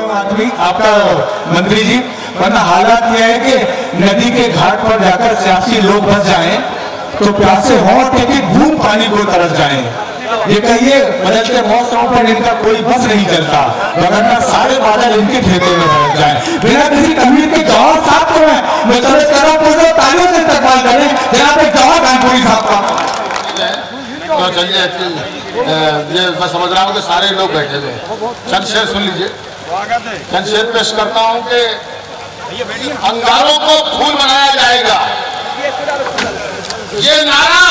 आम आदमी आपका मंत्री जी, वरना हालात यह है कि नदी के घाट पर जाकर 86 लोग बस जाएं तो प्यासे हों कि बूंद पानी को तरस जाएं। ये कहिए बदलते मौसमों पर इनका कोई बस नहीं चलता, वरना सारे बादल इनके खेतों में बरस जाएं। बिना किसी तकलीफ के जवाहर साहब को मैं तो इस तरह पूरे तालियों से इस्तेमाल करें जहाँ पे जवाहर कानपुरी साहब का। तो चलिए, ये मैं समझ रहा हूँ कि सारे लोग बैठे हुए, चंद शेर सुन लीजिए। चंद शेर पेश करता हूँ कि अंगारों को फूल बनाया जाएगा, ये नारा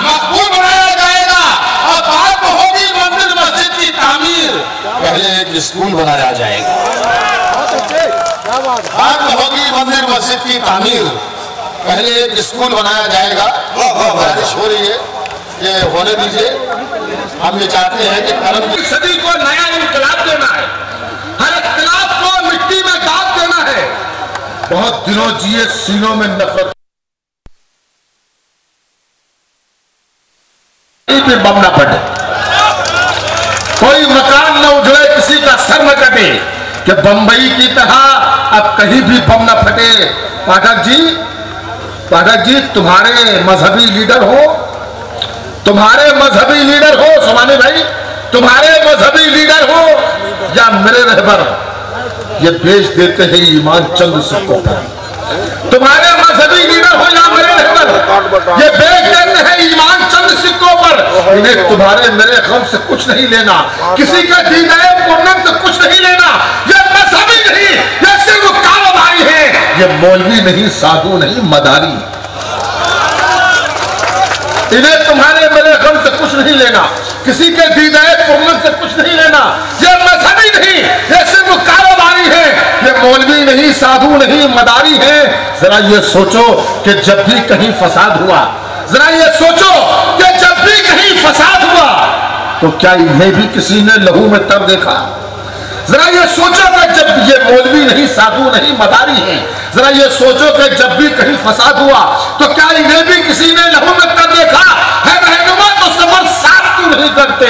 मकबूल बनाया जाएगा, और बाद में होगी मंदिर मस्जिद की तामीर, पहले एक स्कूल बनाया जाएगा। बाद में होगी मंदिर मस्जिद की तामीर, पहले एक स्कूल बनाया जाएगा। बारिश हो रही है, ये होने दीजिए। हम ये चाहते हैं कि कर्म की सदी को नया इनकलाब देना है, हर इख्तिलाफ को मिट्टी में दाग देना है। बहुत दिनों जिए सीनों में नफरत, पे बम न फटे, कोई मकान न उजड़े, किसी का सर न कटे, कि बंबई की तरह अब कहीं भी बम न फटे। पाठक जी तुम्हारे मजहबी लीडर हो, तुम्हारे मजहबी लीडर हो, सोमानी भाई तुम्हारे मजहबी लीडर हो या मेरे रहबर, ये बेच देते हैं ईमान चंद सिक्कों पर। तुम्हारे मजहबी लीडर हो या मेरे रहबर, ये बेच देते हैं ईमान चंद सिक्कों पर। इन्हें तुम्हारे मेरे गम से कुछ नहीं लेना, किसी के दी गए पूर्णम से कुछ नहीं लेना। ये मजहबी नहीं, ये सिर्फ कारोबारी है, ये मौलवी नहीं, साधु नहीं, मदारी। इन्हें तुम्हारे मेरे गम से कुछ नहीं लेना, किसी के दी गए पूर्णम से कुछ नहीं लेना। ये मजहबी नहीं, ये सिर्फ कारोबारी है, ये मौलवी नहीं, साधु नहीं, मदारी है। जरा ये सोचो कि जब भी कहीं फसाद हुआ, जरा ये सोचो कि जब भी कहीं फसाद हुआ तो क्या इन्हें भी किसी ने लहू में तर देखा? जरा ये सोचो कि जब ये मौलवी नहीं, साधु नहीं, मदारी है, जरा ये सोचो कि जब भी कहीं फसाद हुआ तो क्या इन्हें भी किसी ने लहू में तर देखा है? रहनुमा तो सफर साथ क्यों नहीं करते?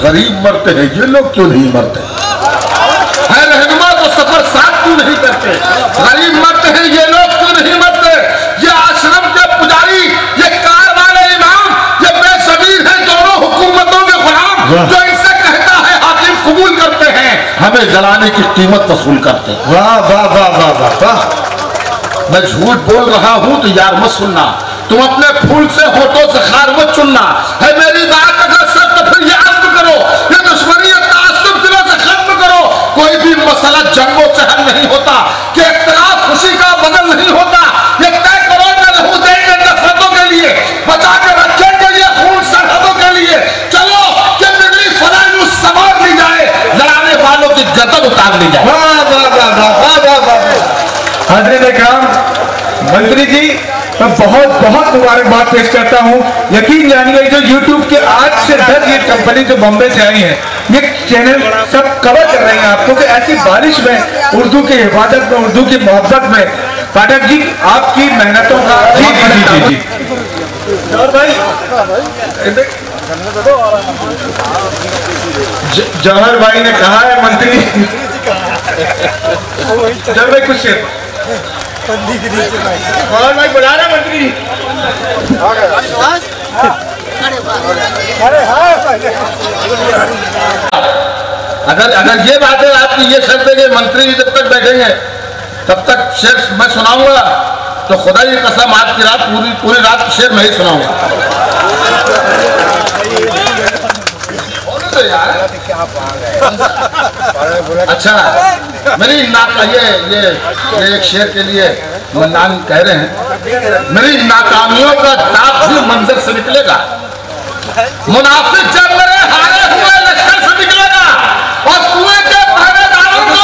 गरीब मरते हैं, ये लोग क्यों नहीं मरते? है रहनुमा तो सफर साथ क्यों नहीं करते? गरीब मरते हैं, ये लोग क्यों नहीं मरते? ये आश्रम के पुजारी, ये कार वाले इमाम, ये बेसबीर है दोनों हुकूमतों के गुलाम, जो इनसे कहता है हाकिम कबूल करते हैं, हमें जलाने की कीमत वसूल करते हैं। वाह वाह वाह वाह वाह वाह। मैं झूठ बोल रहा हूं तो यार मत सुनना, तुम अपने फूल से होठों से खार मत चुनना। है मेरी बात अगर सच तो फिर ये अज़्म करो, ये दुश्मनी तासुब दिलों से खत्म करो। कोई भी मसला जंगों से हल नहीं होता, कि इख्तिलाफ खुशी का बदल नहीं होता। ये तय करो न लहू देंगे नफरतों के लिए, बचा के रखेंगे ये खून सरहदों के लिए। चलो कि बिगड़ी फला यूं संवार ली जाए, लड़ाने वालों की गर्दन उतार ली जाए। वाह वाह वाह वाह वाह वाह। हाज़िर इकराम, मंत्री जी मैं बहुत मुबारकबाद पेश करता हूँ। यकीन जानिए जो YouTube के 8 से 10 ये कंपनी जो बॉम्बे से आई है, ये चैनल सब कवर कर रहे हैं आपको कि ऐसी बारिश में उर्दू की हिफाजत में, उर्दू की मोहब्बत में। पाठक जी आपकी मेहनतों का जी और भाई जौहर भाई ने कहा है मंत्री जब भाई कुछ और भाई बुला रहा मंत्री जी। अगर ये बात है आपकी, ये शर्त है कि मंत्री जी जब तक बैठेंगे तब तक शेर मैं सुनाऊंगा, तो खुदा की कसम आज की रात पूरी रात शेर मैं ही सुनाऊंगा। अच्छा मेरी ये एक शेर के लिए मन्नान कह रहे हैं, मेरी नाकामियों का दाग भी मंजर से निकलेगा, मुनाफिक जब मेरे हारे हुए लश्कर से निकलेगा, और कुएं के पहरेदारों को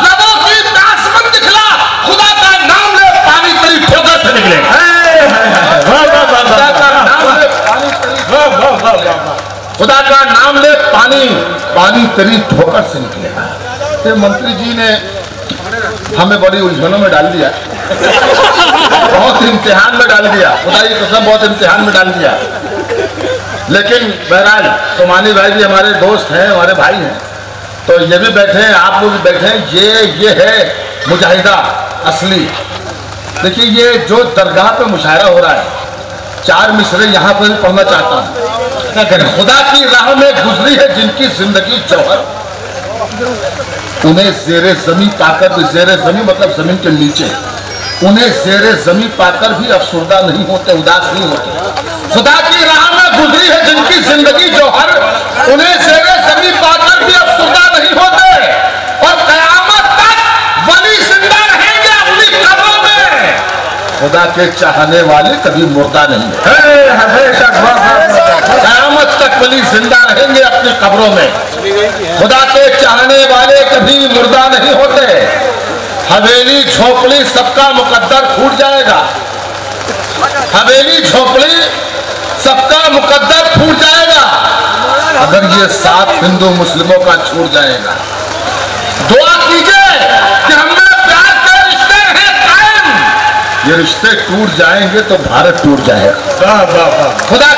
लबों की दास्मन दिखला, खुदा का नाम ले पानी तेरी ठोकर से निकलेगा। खुदा का नाम ले पानी तेरी ठोकर से निकलेगा। तो मंत्री जी ने हमें बड़ी उलझनों में डाल दिया, बहुत इम्तिहान में डाल दिया, खुदा की कसम बहुत इम्तिहान में डाल दिया। लेकिन बहरहाल सोमानी भाई भी हमारे दोस्त हैं, हमारे भाई हैं, तो ये भी बैठे हैं, आप लोग भी बैठे हैं, ये है मुजाहिदा असली। देखिए ये जो दरगाह पे मुशायरा हो रहा है, 4 मिसरे यहाँ पर भी पढ़ना चाहता हूँ। क्या करें? खुदा की राह में गुजरी है जिनकी जिंदगी जौहर, उन्हें ज़ेरे ज़मीं पाकर भी, ज़ेरे ज़मीं मतलब जमीन के नीचे, उन्हें ज़ेरे ज़मीं पाकर भी अफसुर्दा नहीं होते, उदास नहीं होते। खुदा की राह में गुजरी है जिनकी जिंदगी जौहर, उन्हें ज़ेरे ज़मीं पाकर भी अफसुर्दा नहीं होते, और क़यामत तक वली जिंदा रहेंगे अपनी कब्रों में। खुदा के चाहने वाले कभी मुर्दा नहीं है, क़यामत तक वली जिंदा रहेंगे अपनी कब्रों में। खुदा के चाहने वाले कभी मुर्दा नहीं होते। हवेली झोपड़ी सबका मुकद्दर फूट जाएगा, हवेली झोपड़ी सबका मुकद्दर फूट जाएगा अगर ये साथ हिंदू मुस्लिमों का छूट जाएगा। दुआ कीजिए कि हमने प्यार के रिश्ते हैं कायम, ये रिश्ते टूट जाएंगे तो भारत टूट जाएगा। खुदा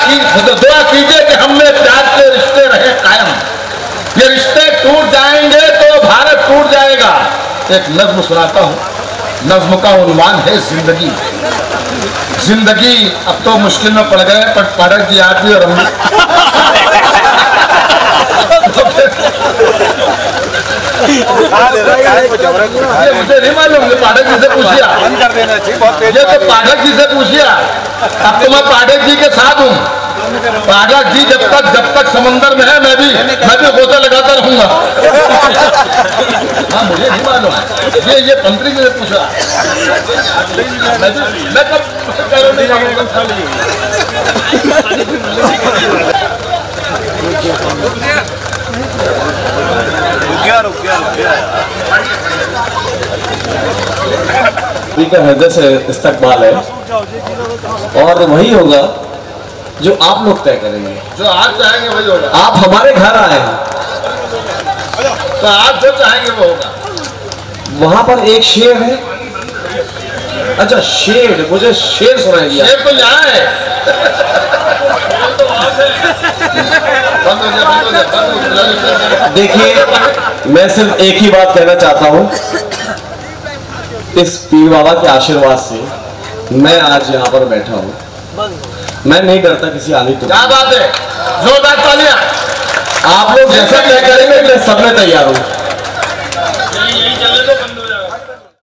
दुआ कीजिए कि हमने प्यार के रिश्ते रहे कायम, ये रिश्ते टूट जाएंगे तो भारत टूट जाएगा। एक नज्म सुनाता हूँ, नज्म का उन्वान है जिंदगी। जिंदगी अब तो मुश्किल में पड़ गए, पर पाठक जी आप भी और हम मुझे नहीं मालूम, पाठक जी से पूछिए, ये तो पाठक जी से पूछिए। अब तो मैं पाठक जी के साथ हूँ। पाठक जी जब तक समंदर में है, मैं भी गोता लगाता रहूंगा। हाँ मुझे नहीं मालूम, ये मंत्री जी से पूछा, मैं कब हृदय से इस्तकबाल है और वही होगा जो आप लोग तय करेंगे। जो आप चाहेंगे वही होगा। आप हमारे घर आए हैं तो आप जो चाहेंगे वो होगा। वहां पर एक शेर है। अच्छा शेर, मुझे शेर सुनाई दिया। शेर तो यहाँ है। देखिए मैं सिर्फ एक ही बात कहना चाहता हूँ, इस पीर बाबा के आशीर्वाद से मैं आज यहाँ पर बैठा हूँ। मैं नहीं डरता किसी आदमी तो। क्या बात है, जोरदार तालियां। आप लोग जैसा तय करेंगे मैं सब में तैयार हूँ।